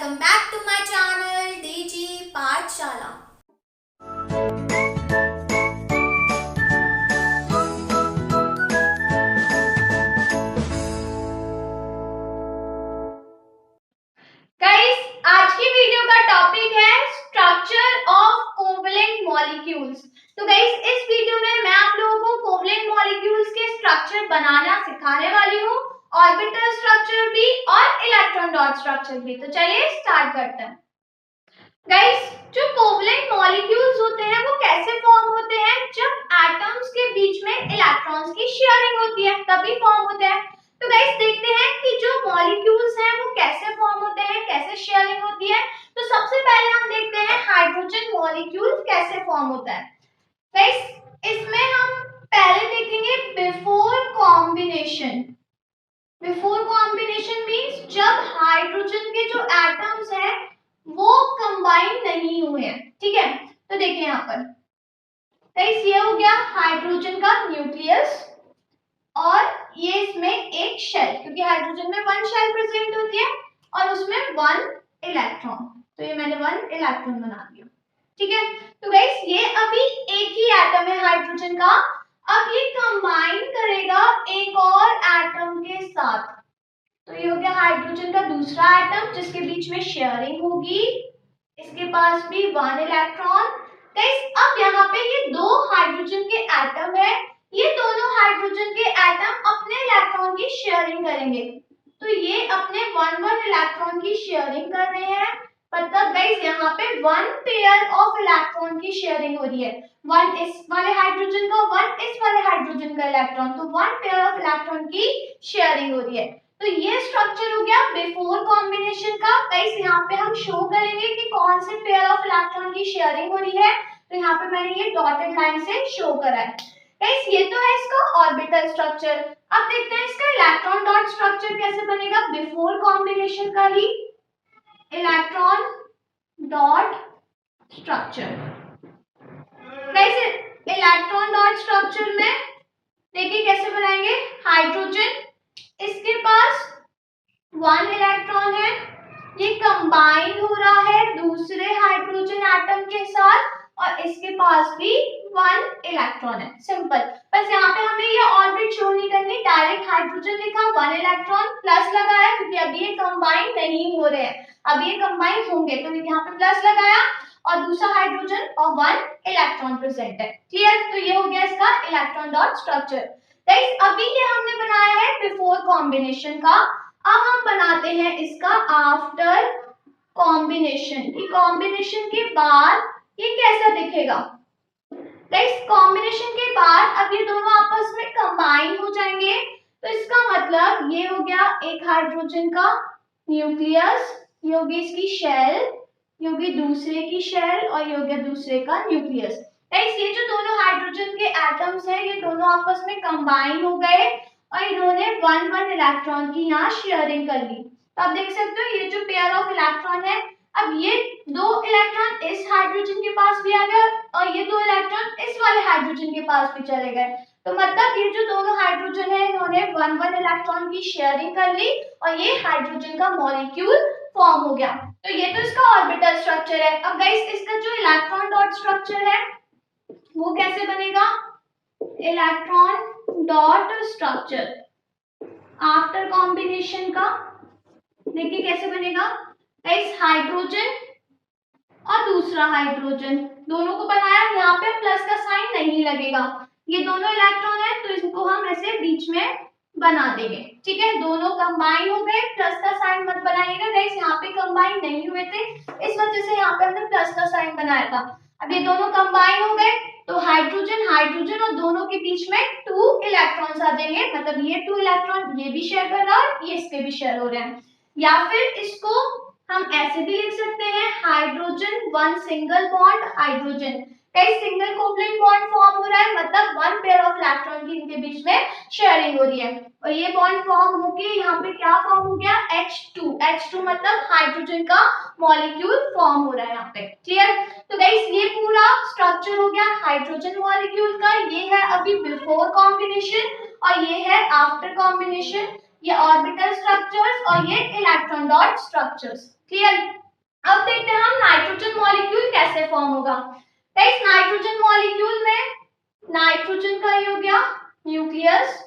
welcome back to my channel DG Pathshala. Guys, आज की video का टॉपिक है स्ट्रक्चर ऑफ कोवलेंट मॉलिक्यूल्स। तो गाइस, इस वीडियो में मैं आप लोगों को कोवलेंट मॉलिक्यूल्स के स्ट्रक्चर बनाना सिखाने वाली हूँ, ऑर्बिटल स्ट्रक्चर भी और इलेक्ट्रॉन डॉट स्ट्रक्चर भी। तो चलिए स्टार्ट करते हैं। गाइस, जो कोवलेंट मॉलिक्यूल्स होते हैं वो कैसे फॉर्म होते हैं? जब एटम्स के बीच में इलेक्ट्रॉन्स की शेयरिंग होती है तभी फॉर्म होते हैं। तो गाइस, देखते हैं कि जो मॉलिक्यूल्स हैं वो कैसे फॉर्म होते हैं, कैसे शेयरिंग होती है। तो सबसे पहले हम देखते हैं हाइड्रोजन मॉलिक्यूल कैसे फॉर्म होता है। गाइस, इसमें हम पहले देखेंगे before combination. Before combination means जब हाइड्रोजन के जो एटम्स हैं वो कंबाइन नहीं हुए हैं। ठीक है, तो देखिए यहाँ पर गाइस, ये हो गया हाइड्रोजन का न्यूक्लियस और ये इसमें एक शेल, क्योंकि हाइड्रोजन में वन शेल प्रेजेंट होती है और उसमें वन इलेक्ट्रॉन। तो ये मैंने वन इलेक्ट्रॉन बना दिया। ठीक है, तो गाइस ये अभी एक ही एटम है हाइड्रोजन का। अब ये कंबाइन करेगा एक और एटम के साथ। तो ये हो गया हाइड्रोजन का दूसरा एटम जिसके बीच में शेयरिंग होगी। इसके पास भी वन इलेक्ट्रॉन। गाइस, अब यहाँ पे ये दो हाइड्रोजन के एटम है, ये दोनों हाइड्रोजन के एटम अपने इलेक्ट्रॉन की शेयरिंग करेंगे। तो ये अपने वन वन इलेक्ट्रॉन की शेयरिंग कर रहे हैं। मतलब गाइस, यहाँ पे वन पेयर ऑफ इलेक्ट्रॉन की शेयरिंग हो रही है। वन इस वाले हाइड्रोजन का, वन इस वाले हाइड्रोजन का इलेक्ट्रॉन, तो वन पेयर ऑफ इलेक्ट्रॉन की शेयरिंग हो रही है। तो ये स्ट्रक्चर हो गया बिफोर कॉम्बिनेशन का। गाइस, यहाँ पे हम शो करेंगे कि कौन से पेयर ऑफ इलेक्ट्रॉन की शेयरिंग हो रही है। तो यहाँ पे मैंने ये डॉटेड लाइन से शो करा है। गाइस, ये तो है इसका ऑर्बिटल स्ट्रक्चर। अब देखते हैं इसका इलेक्ट्रॉन डॉट स्ट्रक्चर कैसे बनेगा बिफोर कॉम्बिनेशन का ही। Electron dot structure. Guys, electron dot structure में देखिए कैसे बनाएंगे। हाइड्रोजन, इसके पास वन इलेक्ट्रॉन है, ये कंबाइन हो रहा है दूसरे हाइड्रोजन एटम के साथ और इसके पास भी वन इलेक्ट्रॉन है। सिंपल। बस यहाँ पे हमें ये ऑर्बिट शो नहीं करनी, डायरेक्ट हाइड्रोजन लिखा, वन इलेक्ट्रॉन प्लस लगाया, क्योंकि अभी ये कंबाइन नहीं हो रहे हैं, अभी ये कंबाइन होंगे। तो यहाँ पे प्लस लगाया और दूसरा हाइड्रोजन और वन इलेक्ट्रॉन प्रेजेंट है। क्लियर? तो ये हो गया इसका इलेक्ट्रॉन डॉट स्ट्रक्चर। गाइस, अभी ये हमने बनाया है बिफोर कॉम्बिनेशन का। अब हम बनाते हैं इसका आफ्टर कॉम्बिनेशन। कि कॉम्बिनेशन के बाद ये कैसा दिखेगा। गाइस, कॉम्बिनेशन के बाद अब ये दोनों आपस में कंबाइन हो जाएंगे। तो इसका मतलब ये हो गया एक हाइड्रोजन का न्यूक्लियस, ये होगी इसकी शेल, ये होगी दूसरे की शेल और ये हो गया दूसरे का न्यूक्लियस। गाइस, ये जो दोनों हाइड्रोजन के एटम्स हैं ये दोनों आपस में कंबाइन हो गए और इन्होंने वन वन इलेक्ट्रॉन की यहाँ शेयरिंग कर ली। तो आप देख सकते हो ये जो पेयर ऑफ इलेक्ट्रॉन है, अब ये दो इलेक्ट्रॉन इस हाइड्रोजन के पास भी आ गए और ये दो इलेक्ट्रॉन इस वाले हाइड्रोजन के पास भी चले गए। तो मतलब ये जो दोनों हाइड्रोजन है इन्होंने वन वन इलेक्ट्रॉन की शेयरिंग कर ली और ये हाइड्रोजन का मॉलिक्यूल फॉर्म हो गया। तो ये तो इसका ऑर्बिटल स्ट्रक्चर है। अब गाइस, इसका जो इलेक्ट्रॉन डॉट स्ट्रक्चर है वो कैसे बनेगा। Electron dot structure after combination का देखिए कैसे बनेगा। गाइस, हाइड्रोजन और दूसरा हाइड्रोजन दोनों को बनाया, यहाँ पे प्लस का साइन नहीं लगेगा, ये दोनों इलेक्ट्रॉन है तो इनको हम ऐसे बीच में बना देंगे। ठीक है, दोनों कंबाइन हो गए, प्लस का साइन मत बनाइएगा। गाइस, यहाँ पे कंबाइन नहीं हुए थे इस वजह से यहाँ पे हमने प्लस का साइन बनाया था। अब ये दोनों कंबाइन हो गए तो हाइड्रोजन हाइड्रोजन और दोनों के बीच में टू इलेक्ट्रॉन्स आ जाएंगे। मतलब ये टू इलेक्ट्रॉन ये भी शेयर कर रहा है और ये इसके भी शेयर हो रहे हैं। या फिर इसको हम ऐसे भी लिख सकते हैं, hydrogen one single bond hydrogen. कई सिंगल कोवलेंट बॉन्ड फॉर्म हो रहा है, मतलब वन पेयर ऑफ इलेक्ट्रॉन की इनके बीच में शेयरिंग हो रही है और ये बॉन्ड फॉर्म होके यहाँ पे क्या फॉर्म हो गया, H2। H2 मतलब हाइड्रोजन का मॉलिक्यूल फॉर्म हो रहा है यहाँ पे। क्लियर? तो गाइस, ये पूरा स्ट्रक्चर हो गया हाइड्रोजन मॉलिक्यूल का। ये है अभी बिफोर कॉम्बिनेशन और ये है आफ्टर कॉम्बिनेशन। ये ऑर्बिटल स्ट्रक्चर्स और ये इलेक्ट्रॉन डॉट स्ट्रक्चर्स। क्लियर। अब देखते हैं हम नाइट्रोजन मॉलिक्यूल कैसे फॉर्म होगा। गाइस नाइट्रोजन मॉलिक्यूल में नाइट्रोजन का ये हो गया न्यूक्लियस।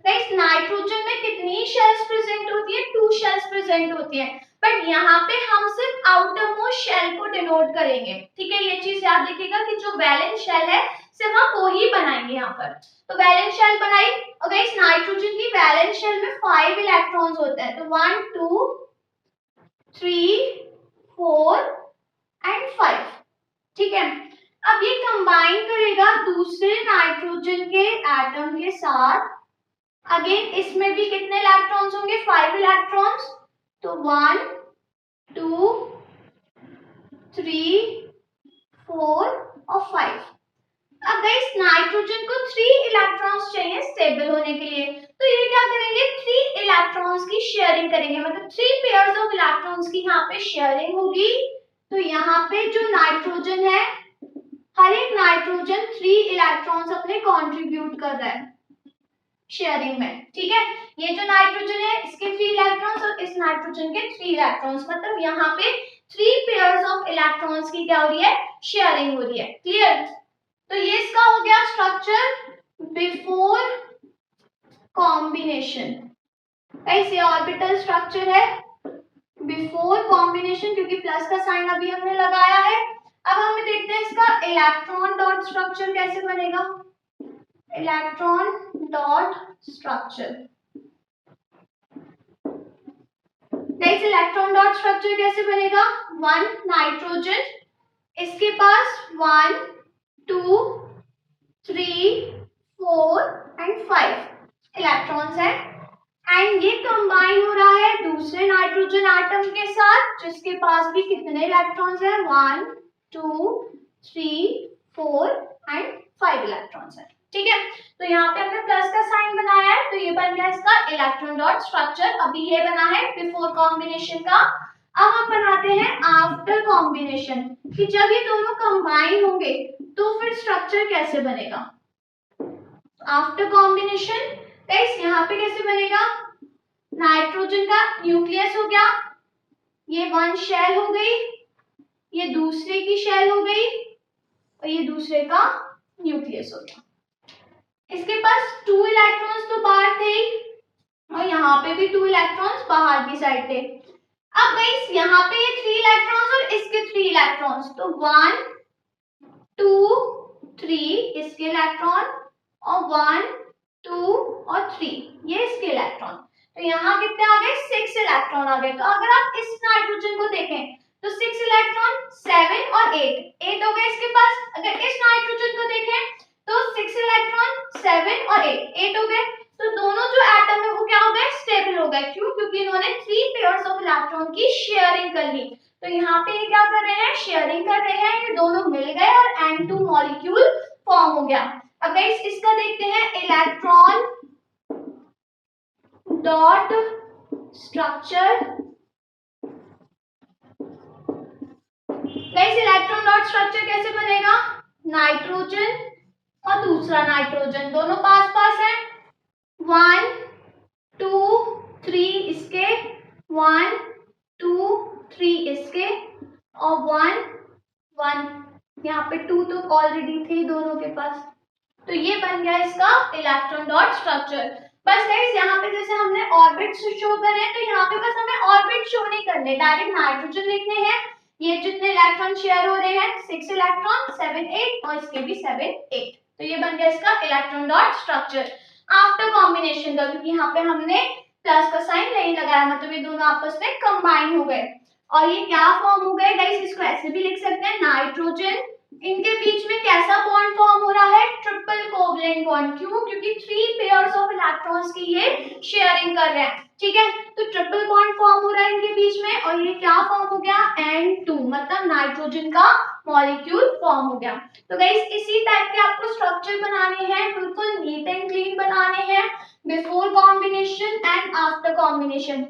गाइस नाइट्रोजन में कितनी शेल्स प्रेजेंट होती है, 2 शेल्स प्रेजेंट होती है, बट यहाँ पे हम सिर्फ आउटर मोस्ट शेल को डिनोट करेंगे, ठीक है। ये चीज याद रखिएगा कि जो वैलेंस शेल है सिर्फ हम वो ही बनाएंगे यहाँ पर। तो वैलेंस शेल बनाई और गाइस नाइट्रोजन की वैलेंस शेल में 5 इलेक्ट्रॉन्स होते हैं, तो 1 2 3 4 एंड 5, ठीक है। अब ये कंबाइन करेगा दूसरे नाइट्रोजन के एटम के साथ। अगेन इसमें भी कितने इलेक्ट्रॉन्स होंगे, 5 इलेक्ट्रॉन्स, तो 1 2 3 4 और 5। अब गाइस नाइट्रोजन को 3 इलेक्ट्रॉन्स चाहिए स्टेबल होने के लिए, तो ये क्या करेंगे, 3 इलेक्ट्रॉन्स की शेयरिंग करेंगे, मतलब 3 पेयर्स ऑफ इलेक्ट्रॉन्स की यहाँ पे शेयरिंग होगी। तो यहाँ पे जो नाइट्रोजन है, हर एक नाइट्रोजन 3 इलेक्ट्रॉन्स अपने कंट्रीब्यूट कर रहा है शेयरिंग में, ठीक है। ये जो नाइट्रोजन है इसके 3 इलेक्ट्रॉन्स और इस नाइट्रोजन के 3 इलेक्ट्रॉन्स, मतलब यहाँ पे 3 पेयर्स ऑफ इलेक्ट्रॉन्स की क्या हो रही है, शेयरिंग हो रही है, क्लियर। तो ये इसका हो गया स्ट्रक्चर बिफोर कॉम्बिनेशन। कैसे ऑर्बिटल स्ट्रक्चर है बिफोर कॉम्बिनेशन, क्योंकि प्लस का साइन अभी हमने लगाया है। अब हमें देखते हैं इसका इलेक्ट्रॉन डॉट स्ट्रक्चर कैसे बनेगा। इलेक्ट्रॉन डॉट स्ट्रक्चर, कैसे इलेक्ट्रॉन डॉट स्ट्रक्चर कैसे बनेगा, 1 नाइट्रोजन, इसके पास 1 2 3 4 एंड 5 इलेक्ट्रॉन्स है, एंड ये कंबाइन हो रहा है दूसरे नाइट्रोजन एटम के साथ जिसके पास भी कितने इलेक्ट्रॉन्स है, 1 2 3 4 एंड 5 इलेक्ट्रॉन्स है, ठीक है। तो यहाँ पे हमने प्लस का साइन बनाया है, तो ये बन गया इसका इलेक्ट्रॉन डॉट स्ट्रक्चर। अभी ये बना है बिफोर कॉम्बिनेशन का। अब हम बनाते हैं आफ्टर कॉम्बिनेशन, कि जब ये दोनों कंबाइन होंगे तो फिर स्ट्रक्चर कैसे बनेगा। आफ्टर कॉम्बिनेशन गाइस यहाँ पे कैसे बनेगा, नाइट्रोजन का न्यूक्लियस हो गया, ये 1 शेल हो गई, ये दूसरे की शेल हो गई और ये दूसरे का न्यूक्लियस हो गया। इसके पास 2 इलेक्ट्रॉन्स तो बाहर थे और यहाँ पे भी 2 इलेक्ट्रॉन्स बाहर की साइड थे। अब गाइस यहाँ पे ये 3 इलेक्ट्रॉन्स और इसके 3 इलेक्ट्रॉन्स, तो 1 2 3 इसके इलेक्ट्रॉन और 1 2 और 3 ये इसके इलेक्ट्रॉन, तो यहाँ कितने आ गए, 6 इलेक्ट्रॉन आ गए। तो अगर आप इस नाइट्रोजन को देखें तो 6 इलेक्ट्रॉन 7 और 8 हो गए इसके पास। अगर इस नाइट्रोजन को देखें तो 6 इलेक्ट्रॉन 7 और 8 हो गए। तो दोनों जो एटम है वो क्या हो गए, स्टेबल हो गए। क्यों, क्योंकि इन्होंने 3 पेयर्स ऑफ इलेक्ट्रॉन की शेयरिंग कर ली। तो यहाँ पे ये क्या कर रहे हैं, शेयरिंग कर रहे हैं, ये दोनों मिल गए और N2 मॉलिक्यूल फॉर्म हो गया। अब गाइस इसका देखते हैं electron dot structure. Guys electron dot structure कैसे बनेगा, नाइट्रोजन और दूसरा नाइट्रोजन दोनों पास पास है, 1 2 3 इसके, 1 2 3 इसके और 1 1 यहाँ पे 2 तो ऑलरेडी थे दोनों के पास। तो ये बन गया इसका इलेक्ट्रॉन डॉट स्ट्रक्चर। बस गाइस यहाँ पे जैसे हमने ऑर्बिट्स शो करे हैं, तो यहाँ पे बस हमें ऑर्बिट शो नहीं करने, डायरेक्ट नाइट्रोजन लिखने हैं। ये जितने इलेक्ट्रॉन शेयर हो रहे हैं 6 इलेक्ट्रॉन 7 8 और इसके भी 7 8। तो ये बन गया इसका electron dot structure after combination का, क्योंकि यहाँ पे हमने प्लस का साइन नहीं लगाया, मतलब ये दोनों आपस में कंबाइन हो गए। और ये क्या फॉर्म हो गए गाइस, इसको ऐसे भी लिख सकते हैं, नाइट्रोजन, इनके बीच में कैसा बॉन्ड फॉर्म हो रहा है, ट्रिपल कोवलेंट बॉन्ड। क्यों, क्योंकि 3 पेयर्स ऑफ इलेक्ट्रॉन्स की ये शेयरिंग कर रहे हैं, ठीक है। तो ट्रिपल बॉन्ड फॉर्म हो रहा है इनके बीच में और ये क्या फॉर्म हो गया, N2, मतलब नाइट्रोजन का मॉलिक्यूल फॉर्म हो गया। तो गाइस इसी टाइप के आपको स्ट्रक्चर बनाने हैं, बिल्कुल नीट एंड क्लीन बनाने हैं before combination and after combination.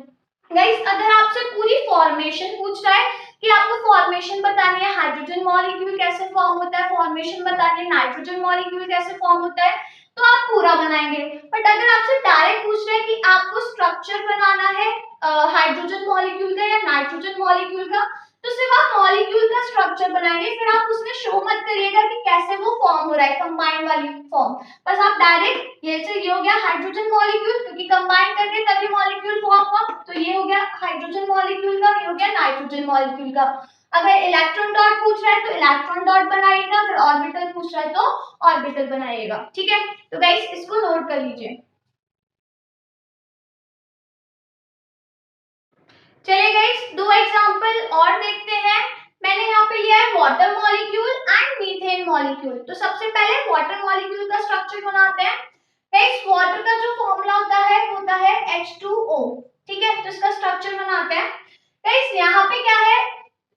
Guys अगर आपसे पूरी फॉर्मेशन पूछ रहा है कि आपको फॉर्मेशन बतानी है, हाइड्रोजन मॉलिक्यूल कैसे फॉर्म होता है, फॉर्मेशन बतानी है नाइट्रोजन मॉलिक्यूल कैसे फॉर्म होता है, तो आप पूरा बनाएंगे। बट अगर आपसे डायरेक्ट पूछ रहे हैं कि आपको स्ट्रक्चर बनाना है हाइड्रोजन मॉलिक्यूल का या नाइट्रोजन मॉलिक्यूल का, तो सिर्फ आप मॉलिक्यूल का स्ट्रक्चर बनाएंगे, फिर आप उसमें शो मत करिएगा कि कैसे वो फॉर्म हो रहा है, कंबाइन वाली फॉर्म। बस आप डायरेक्ट ये हो गया हाइड्रोजन मॉलिक्यूल, क्योंकि कंबाइन करके तभी मॉलिक्यूल फॉर्म हुआ, तो ये हो गया हाइड्रोजन मॉलिक्यूल का, ये हो गया नाइट्रोजन मॉलिक्यूल का। अगर इलेक्ट्रॉन डॉट पूछ रहा है तो इलेक्ट्रॉन डॉट बनाइएगा, अगर ऑर्बिटल पूछ रहा है तो ऑर्बिटल बनाइएगा। ठीक है, तो गाइस इसको नोट कर लीजिए। चलिए गाइस दो एग्जांपल और देखते हैं। मैंने यहाँ पे लिया है water molecule and methane molecule. तो सबसे पहले वाटर मॉलिक्यूल का स्ट्रक्चर बनाते हैं। गाइस वाटर का जो फॉर्मूला होता है H2O। ठीक है, तो इसका स्ट्रक्चर बनाते हैं। गाइस यहाँ पे क्या है,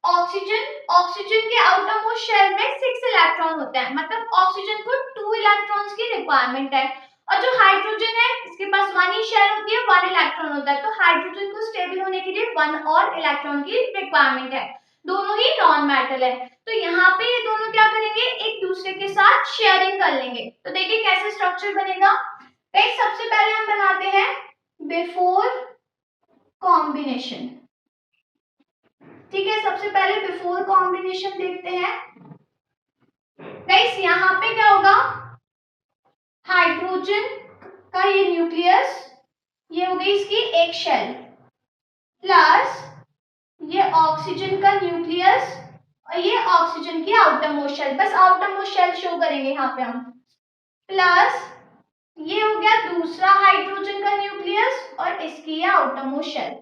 ऑक्सीजन के आउटर मोस्ट शेल में 6 इलेक्ट्रॉन होते हैं, मतलब ऑक्सीजन को 2 इलेक्ट्रॉन्स की रिक्वायरमेंट है। और जो हाइड्रोजन है इसके पास 1 ही शेल होती है, 1 इलेक्ट्रॉन होता है, तो हाइड्रोजन को स्टेबल होने के लिए 1 और इलेक्ट्रॉन की रिक्वायरमेंट है। दोनों ही नॉन मेटल है, तो यहाँ पे ये दोनों क्या करेंगे, एक दूसरे के साथ शेयरिंग कर लेंगे। तो देखिए कैसे स्ट्रक्चर बनेगा। गाइस सबसे पहले हम बनाते हैं बिफोर कॉम्बिनेशन। ठीक है, सबसे पहले बिफोर कॉम्बिनेशन देखते हैं। गाइस यहाँ पे क्या होगा, हाइड्रोजन का ये न्यूक्लियस, ये हो गई इसकी एक शेल, प्लस ये ऑक्सीजन का न्यूक्लियस और ये ऑक्सीजन की आउटर मोस्ट शेल, बस आउटर मोस्ट शेल शो करेंगे यहाँ पे हम, प्लस ये हो गया दूसरा हाइड्रोजन का न्यूक्लियस और इसकी ये आउटर मोस्ट शेल।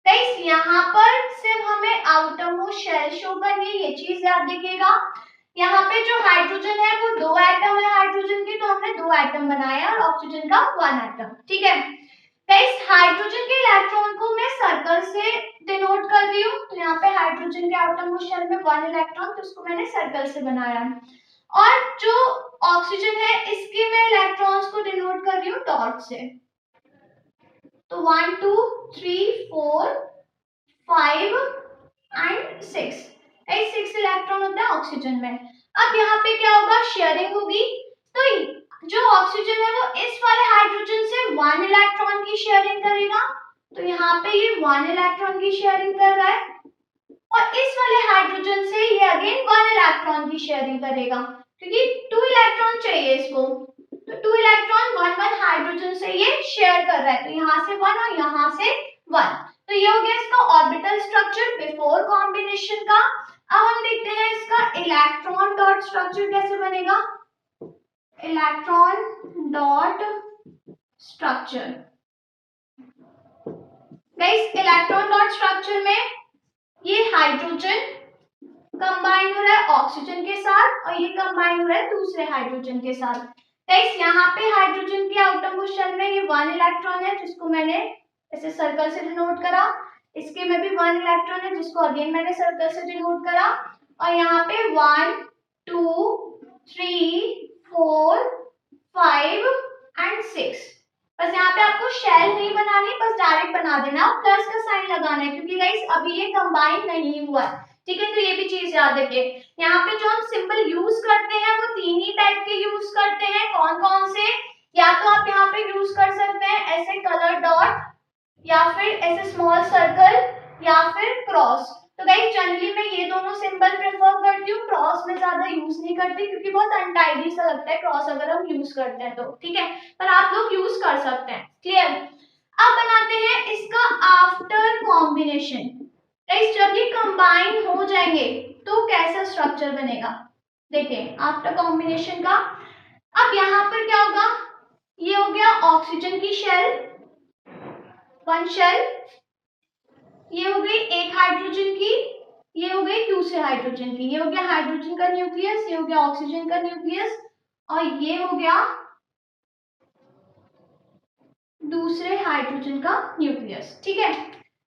गाइस यहाँ पर सिर्फ हमें आउटर मोस्ट शेल शो करनी है, ये चीज याद रखिएगा। यहाँ पे जो हाइड्रोजन है वो 2 एटम है हाइड्रोजन के, तो हमने 2 एटम बनाया और ऑक्सीजन का 1 एटम। ठीक है गाइस, हाइड्रोजन के इलेक्ट्रॉन को मैं सर्कल से डिनोट कर रही हूँ, तो यहाँ पे हाइड्रोजन के आउटर मोस्ट शेल में 1 इलेक्ट्रॉन, तो उसको मैंने सर्कल से बनाया। और जो ऑक्सीजन है इसके मैं इलेक्ट्रॉन्स को डिनोट कर रही हूँ डॉट से। तो 1 2 3 4 5 एंड 6, 6 इलेक्ट्रॉन होता है ऑक्सीजन में। अब यहाँ पे क्या होगा, शेयरिंग होगी, तो जो ऑक्सीजन है वो इस वाले हाइड्रोजन से 1 इलेक्ट्रॉन की शेयरिंग करेगा, तो यहाँ पे ये 1 इलेक्ट्रॉन की शेयरिंग कर रहा है, और इस वाले हाइड्रोजन से ये अगेन 1 इलेक्ट्रॉन की शेयरिंग करेगा, क्योंकि 2 इलेक्ट्रॉन चाहिए इसको, तो 2 इलेक्ट्रॉन 1 हाइड्रोजन से ये शेयर कर रहा है, तो यहाँ से 1 और यहाँ से 1। तो ये हो गया इसका ऑर्बिटल स्ट्रक्चर बिफोर कॉम्बिनेशन का। अब हम देखते हैं इसका इलेक्ट्रॉन डॉट स्ट्रक्चर कैसे बनेगा। Electron dot structure, guys electron dot structure में ये हाइड्रोजन कंबाइन हो रहा है ऑक्सीजन के साथ और ये कंबाइन हो रहा है दूसरे हाइड्रोजन के साथ। गाइस यहाँ पे हाइड्रोजन के आउटर मोस्ट शेल में ये 1 इलेक्ट्रॉन है जिसको मैंने ऐसे सर्कल से डिनोट करा, इसके में भी 1 इलेक्ट्रॉन है जिसको अगेन मैंने सर्कल से डिनोट करा, और यहाँ पे 1 2 3 4 5 एंड 6। बस यहाँ पे आपको शेल नहीं बनानी, बस डायरेक्ट बना देना, प्लस का साइन लगाना है, क्योंकि गाइस अभी ये कंबाइन नहीं हुआ है। ठीक है, तो ये भी चीज याद रखिए। यहाँ पे जो हम सिंबल यूज करते हैं वो 3 ही टाइप के यूज करते हैं। कौन कौन से, या तो आप यहाँ पे यूज कर सकते हैं ऐसे कलर डॉट, या फिर ऐसे स्मॉल सर्कल, या फिर क्रॉस। तो गाइस जनरली मैं ये दोनों सिंबल प्रेफर करती हूँ, क्रॉस में ज्यादा यूज नहीं करती क्योंकि बहुत अनटाइडी सा लगता है क्रॉस अगर हम यूज करते हैं तो। ठीक है, पर आप लोग यूज कर सकते हैं। क्लियर। अब बनाते हैं इसका आफ्टर कॉम्बिनेशन। गाइस जब ये कंबाइन हो जाएंगे तो कैसा स्ट्रक्चर बनेगा, देखिए आफ्टर कॉम्बिनेशन का। अब यहाँ पर क्या होगा, ये हो गया ऑक्सीजन की शेल, 1 शेल, ये हो गई एक हाइड्रोजन की, ये हो गई दूसरे हाइड्रोजन की, ये हो गया हाइड्रोजन का न्यूक्लियस, ये हो गया ऑक्सीजन का न्यूक्लियस, और ये हो गया दूसरे हाइड्रोजन का न्यूक्लियस। ठीक है,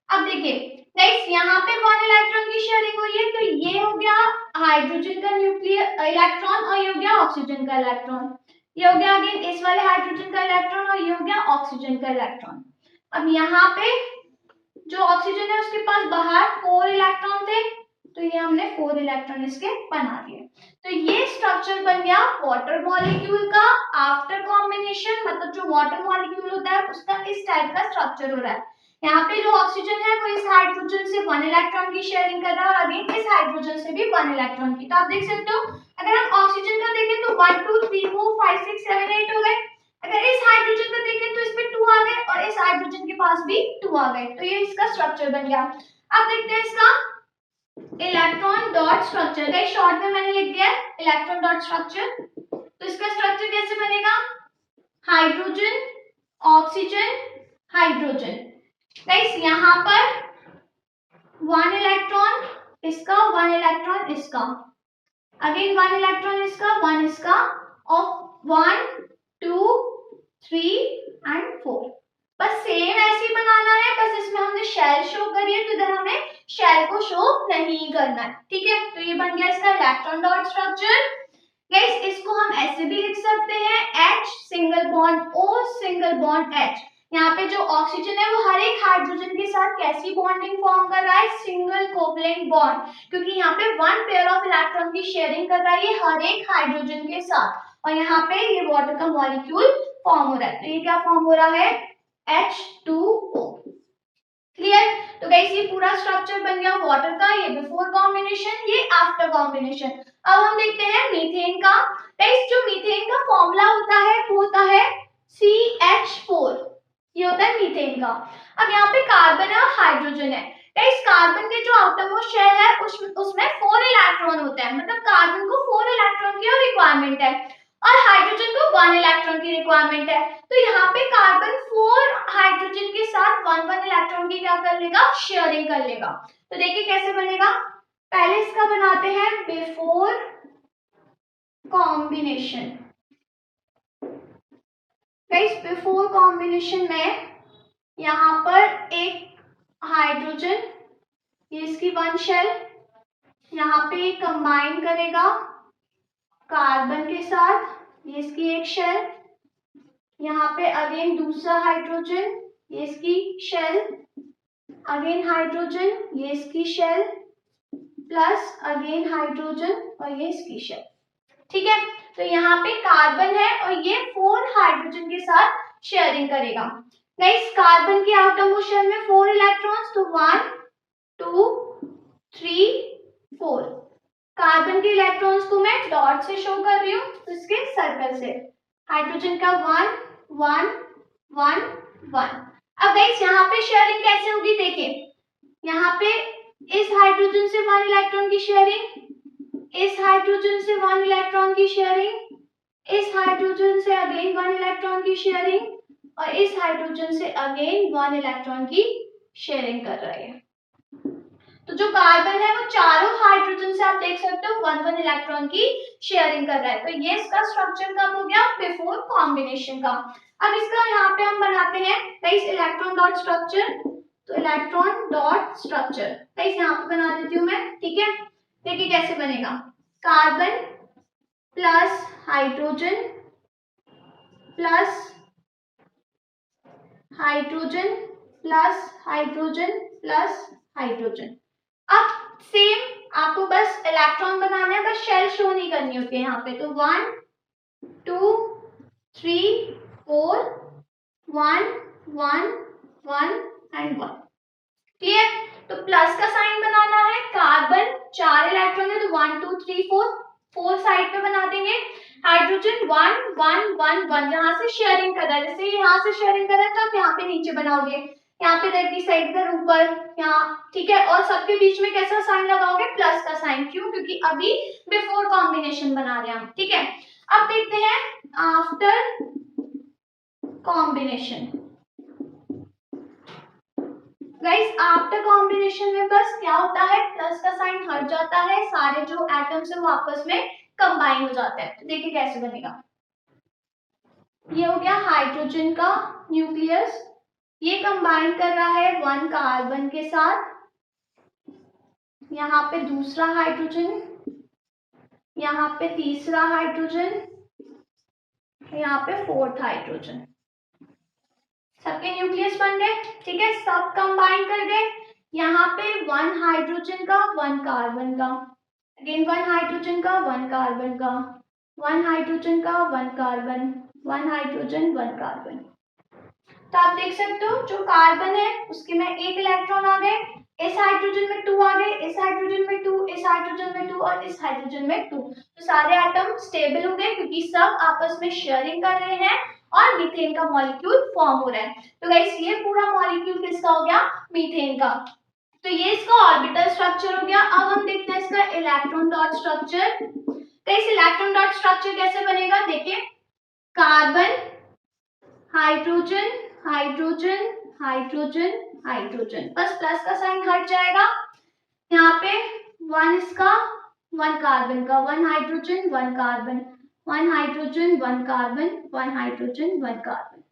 अब देखिए गाइस यहाँ पे 1 इलेक्ट्रॉन की शेयरिंग हुई है, तो ये हो गया हाइड्रोजन का न्यूक्लियस इलेक्ट्रॉन और ये हो गया ऑक्सीजन का इलेक्ट्रॉन, ये हो गया अगेन इस वाले हाइड्रोजन का इलेक्ट्रॉन और ये हो गया ऑक्सीजन का इलेक्ट्रॉन। अब यहाँ पे जो ऑक्सीजन है उसके पास बाहर 4 इलेक्ट्रॉन थे, तो ये हमने 4 इलेक्ट्रॉन इसके बना दिए। तो ये स्ट्रक्चर बन गया वाटर मॉलिक्यूल का आफ्टर कॉम्बिनेशन, मतलब जो वाटर मॉलिक्यूल होता है उसका इस टाइप का स्ट्रक्चर हो रहा है। यहाँ पे जो ऑक्सीजन है वो इस हाइड्रोजन से 1 इलेक्ट्रॉन की शेयरिंग कर रहा है और अगेन इस हाइड्रोजन से भी 1 इलेक्ट्रॉन की। तो आप देख सकते हो अगर हम ऑक्सीजन का देखें तो 1 2 3 4 5 6 7 8 हो गए, अगर इस हाइड्रोजन का देखें तो इसमें 2 आ गए और इस हाइड्रोजन के पास भी 2 आ गए। तो ये इसका स्ट्रक्चर बन गया। अब देखते हैं इसका electron dot structure. Guys short में मैंने लिख दिया इलेक्ट्रॉन डॉट स्ट्रक्चर। तो इसका स्ट्रक्चर कैसे बनेगा, हाइड्रोजन ऑक्सीजन हाइड्रोजन। गाइस यहाँ पर 1 इलेक्ट्रॉन इसका, 1 इलेक्ट्रॉन इसका, अगेन 1 इलेक्ट्रॉन इसका, 1 इसका, और 1 2 3 एंड 4। बस सेम ऐसे ही बनाना है, बस इसमें हमने शेल शो करी है तो इधर हमें शेल को शो नहीं करना है। ठीक है, तो ये बन गया इसका इलेक्ट्रॉन डॉट स्ट्रक्चर। गाइस इसको हम ऐसे भी लिख सकते हैं H single bond O single bond H। यहाँ पे जो ऑक्सीजन है वो हर एक हाइड्रोजन के साथ कैसी बॉन्डिंग फॉर्म कर रहा है, सिंगल कोवलेंट बॉन्ड, क्योंकि यहाँ पे 1 पेयर ऑफ इलेक्ट्रॉन की शेयरिंग कर रहा है ये हर एक हाइड्रोजन के साथ, और यहाँ पे ये वाटर का मॉलिक्यूल फॉर्म हो रहा है। तो ये क्या फॉर्म हो रहा है, H2O। क्लियर। तो गाइस ये पूरा स्ट्रक्चर बन गया वाटर का, ये बिफोर कॉम्बिनेशन, ये आफ्टर कॉम्बिनेशन। अब हम देखते हैं मीथेन का। गाइस जो मीथेन का फॉर्मूला होता है वो होता है CH4, ये होता है मीथेन का। अब यहाँ पे कार्बन है और हाइड्रोजन है। गाइस कार्बन के जो आउटरमोस्ट शेल है उसमें 4 इलेक्ट्रॉन होते हैं, मतलब कार्बन को 4 इलेक्ट्रॉन की रिक्वायरमेंट है और हाइड्रोजन को 1 इलेक्ट्रॉन की रिक्वायरमेंट है। तो यहाँ पे कार्बन 4 हाइड्रोजन के साथ 1 इलेक्ट्रॉन की क्या कर लेगा, शेयरिंग कर लेगा। तो देखिए कैसे बनेगा, पहले इसका बनाते हैं before combination. Guys before combination में यहाँ पर एक हाइड्रोजन, ये इसकी 1 शेल, यहाँ पे कंबाइन करेगा कार्बन के साथ, ये इसकी 1 शेल, यहाँ पे अगेन दूसरा हाइड्रोजन, ये इसकी शेल, अगेन हाइड्रोजन, ये इसकी शेल, प्लस अगेन हाइड्रोजन और ये इसकी शेल। ठीक है, तो यहाँ पे कार्बन है और ये 4 हाइड्रोजन के साथ शेयरिंग करेगा। गाइस कार्बन के आउटरमोस्ट शेल में 4 इलेक्ट्रॉन्स, तो 1 2 3 4। कार्बन के इलेक्ट्रॉन्स को मैं डॉट से शो कर रही हूँ, तो इसके सर्कल से। हाइड्रोजन का 1 1 1 1। अब गाइस यहाँ पे शेयरिंग कैसे होगी, देखिए यहाँ पे इस हाइड्रोजन से 1 इलेक्ट्रॉन की शेयरिंग, इस हाइड्रोजन से 1 इलेक्ट्रॉन की शेयरिंग, इस हाइड्रोजन से अगेन 1 इलेक्ट्रॉन की शेयरिंग और इस हाइड्रोजन से अगेन 1 इलेक्ट्रॉन की शेयरिंग कर रही है। तो जो कार्बन है वो चारों हाइड्रोजन से आप देख सकते हो 1 इलेक्ट्रॉन की शेयरिंग कर रहा है। तो ये इसका स्ट्रक्चर कब हो गया, बिफोर कॉम्बिनेशन का। अब इसका यहाँ पे हम बनाते हैं गाइस इलेक्ट्रॉन डॉट स्ट्रक्चर। तो इलेक्ट्रॉन डॉट स्ट्रक्चर गाइस यहाँ पे बना देती हूँ मैं। ठीक है, देखिए कैसे बनेगा, carbon plus hydrogen plus hydrogen plus hydrogen plus hydrogen. अब सेम आपको बस इलेक्ट्रॉन बनाना है, बस शेल शो नहीं करनी होती है यहाँ पे। तो 1 2 3 4 1 1 1 एंड 1। क्लियर। तो प्लस का साइन बनाना है, कार्बन 4 इलेक्ट्रॉन है तो 1 2 3 4 साइड पे बना देंगे। हाइड्रोजन 1 1 1 1 जहां से शेयरिंग कर रहा है, जैसे यहाँ से शेयरिंग कर रहा है तो आप यहाँ पे नीचे बनाओगे, यहाँ पे देखिए साइड पर ऊपर यहाँ। ठीक है, और सबके बीच में कैसा साइन लगाओगे, प्लस का साइन। क्यों, क्योंकि अभी बिफोर कॉम्बिनेशन बना रहे हैं हम। ठीक है, अब देखते हैं after combination. Guys after combination में बस क्या होता है, प्लस का साइन हट जाता है, सारे जो एटम्स है वो आपस में कंबाइन हो जाते हैं। तो देखिए कैसे बनेगा, ये हो गया हाइड्रोजन का न्यूक्लियस, ये कंबाइन कर रहा है 1 कार्बन के साथ, यहाँ पे दूसरा हाइड्रोजन, यहाँ पे तीसरा हाइड्रोजन, यहाँ पे 4th हाइड्रोजन, सबके न्यूक्लियस बन गए। ठीक है, सब कंबाइन कर गए। यहाँ पे 1 हाइड्रोजन का 1 कार्बन का, अगेन 1 हाइड्रोजन का 1 कार्बन का, 1 हाइड्रोजन का 1 कार्बन, 1 हाइड्रोजन 1 कार्बन। तो आप देख सकते हो जो कार्बन है उसके में 1 इलेक्ट्रॉन आ गए, इस हाइड्रोजन में 2 आ गए, इस हाइड्रोजन में 2, इस हाइड्रोजन में 2 और इस हाइड्रोजन में 2। तो सारे एटम स्टेबल हो गए क्योंकि सब आपस में शेयरिंग कर रहे हैं और मीथेन का मॉलिक्यूल फॉर्म हो रहा है। तो गाइस ये पूरा मॉलिक्यूल किसका हो गया? मीथेन का। तो ये इसका ऑर्बिटल स्ट्रक्चर हो गया। अब हम देखते हैं इसका electron dot structure. Guys electron dot structure कैसे बनेगा? देखिए, carbon, hydrogen, hydrogen, hydrogen, hydrogen, बस प्लस का साइन हट जाएगा। यहाँ पे 1 इसका, 1 कार्बन का, 1 hydrogen 1 carbon, 1 hydrogen 1 carbon, 1 hydrogen 1 carbon.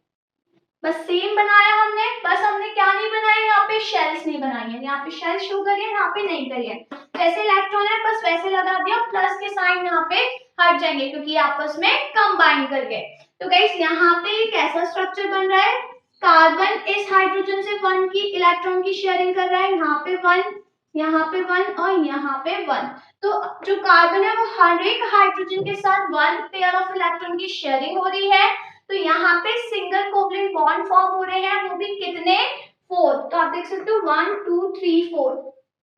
बस सेम बनाया हमने, बस हमने क्या नहीं बनाया, यहाँ पे शेल्स नहीं बनाई है। यहाँ पे शेल शो करिए, यहाँ पे नहीं करिए। जैसे इलेक्ट्रॉन है बस वैसे लगा दिया, प्लस के साइन यहाँ पे हट जाएंगे क्योंकि आपस में कंबाइन कर गए। तो गाइस यहाँ पे कैसा स्ट्रक्चर बन रहा है? कार्बन इस हाइड्रोजन से 1 की इलेक्ट्रॉन की शेयरिंग कर रहा है, यहाँ पे 1, यहाँ पे 1 और यहाँ पे 1। तो जो कार्बन है वो हर एक हाइड्रोजन के साथ 1 पेयर ऑफ इलेक्ट्रॉन की शेयरिंग हो रही है। तो यहाँ पे सिंगल कोवलेंट बॉन्ड फॉर्म हो रहे हैं, वो भी कितने? 4। तो आप देख सकते हो 1 2 3 4,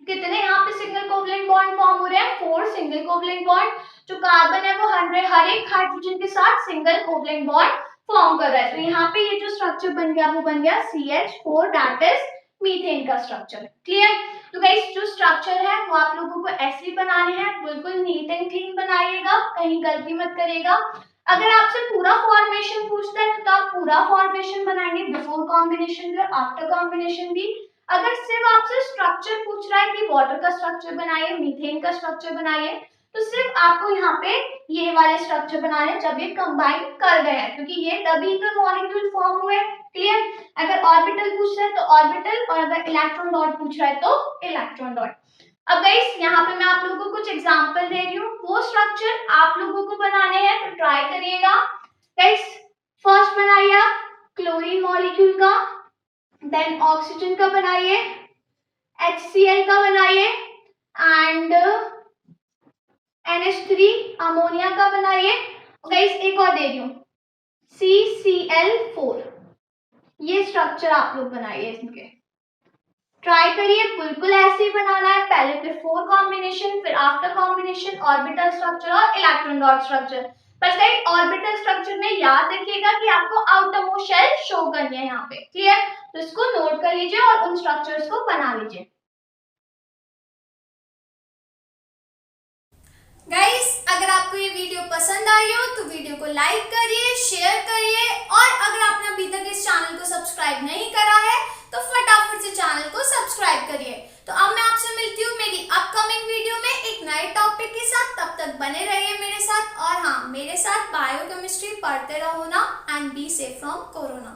कितने यहाँ पे सिंगल कोवलेंट बॉन्ड फॉर्म हो रहे हैं? 4 सिंगल कोवलेंट बॉन्ड। जो कार्बन है वो हर एक हाइड्रोजन के साथ सिंगल कोवलेंट बॉन्ड फॉर्म कर रहा है। तो यहाँ पे ये जो स्ट्रक्चर बन गया वो बन गया CH4, दैट इज मीथेन का स्ट्रक्चर। क्लियर? तो गाइस जो स्ट्रक्चर है वो आप लोगों को ऐसे ही बनाने हैं, बिल्कुल नीट एंड क्लीन बनाइएगा, कहीं गलती मत करिएगा। अगर आपसे पूरा फॉर्मेशन पूछता है तो आप पूरा फॉर्मेशन बनाएंगे, बिफोर कॉम्बिनेशन भी और आफ्टर कॉम्बिनेशन भी। अगर सिर्फ आपसे स्ट्रक्चर पूछ रहा है कि वाटर का स्ट्रक्चर बनाइए, मीथेन का स्ट्रक्चर बनाइए, तो सिर्फ आपको यहाँ पे ये वाले स्ट्रक्चर बनाने जब ये कंबाइन कर गए हैं, क्योंकि ये तभी तो मॉलिक्यूल फॉर्म हुए। क्लियर? अगर ऑर्बिटल पूछ रहा है तो ऑर्बिटल, और अगर इलेक्ट्रॉन डॉट पूछ रहा है तो इलेक्ट्रॉन डॉट। अब गाइस यहाँ पे मैं आप लोगों को कुछ एग्जांपल दे रही हूँ, वो स्ट्रक्चर आप लोगों को बनाने हैं तो ट्राई करिएगा। गाइस फर्स्ट बनाइए आप क्लोरीन मॉलिक्यूल का, देन ऑक्सीजन का बनाइए, HCl का बनाइए, एंड NH3 अमोनिया का बनाइए। गाइस एक और दे रही हूँ CCl4। ये स्ट्रक्चर आप लोग बनाइए, इनके ट्राई करिए, बिल्कुल ऐसे ही बनाना है। पहले बिफोर कॉम्बिनेशन, फिर आफ्टर कॉम्बिनेशन, ऑर्बिटल स्ट्रक्चर और इलेक्ट्रॉन डॉट स्ट्रक्चर। बस गाइस ऑर्बिटल स्ट्रक्चर में याद रखिएगा कि आपको आउटर मोस्ट शेल शो करनी है यहाँ पे। क्लियर? तो इसको नोट कर लीजिए और उन स्ट्रक्चर्स को बना लीजिए। गाइस अगर आपको ये वीडियो पसंद आई हो तो वीडियो को लाइक करिए, शेयर करिए, और अगर आपने अभी तक इस चैनल को सब्सक्राइब नहीं करा है तो फटाफट से चैनल को सब्सक्राइब करिए। तो अब मैं आपसे मिलती हूँ मेरी अपकमिंग वीडियो में एक नए टॉपिक के साथ। तब तक बने रहिए मेरे साथ, और हाँ, मेरे साथ बायोकेमिस्ट्री पढ़ते रहो ना, and be safe from corona.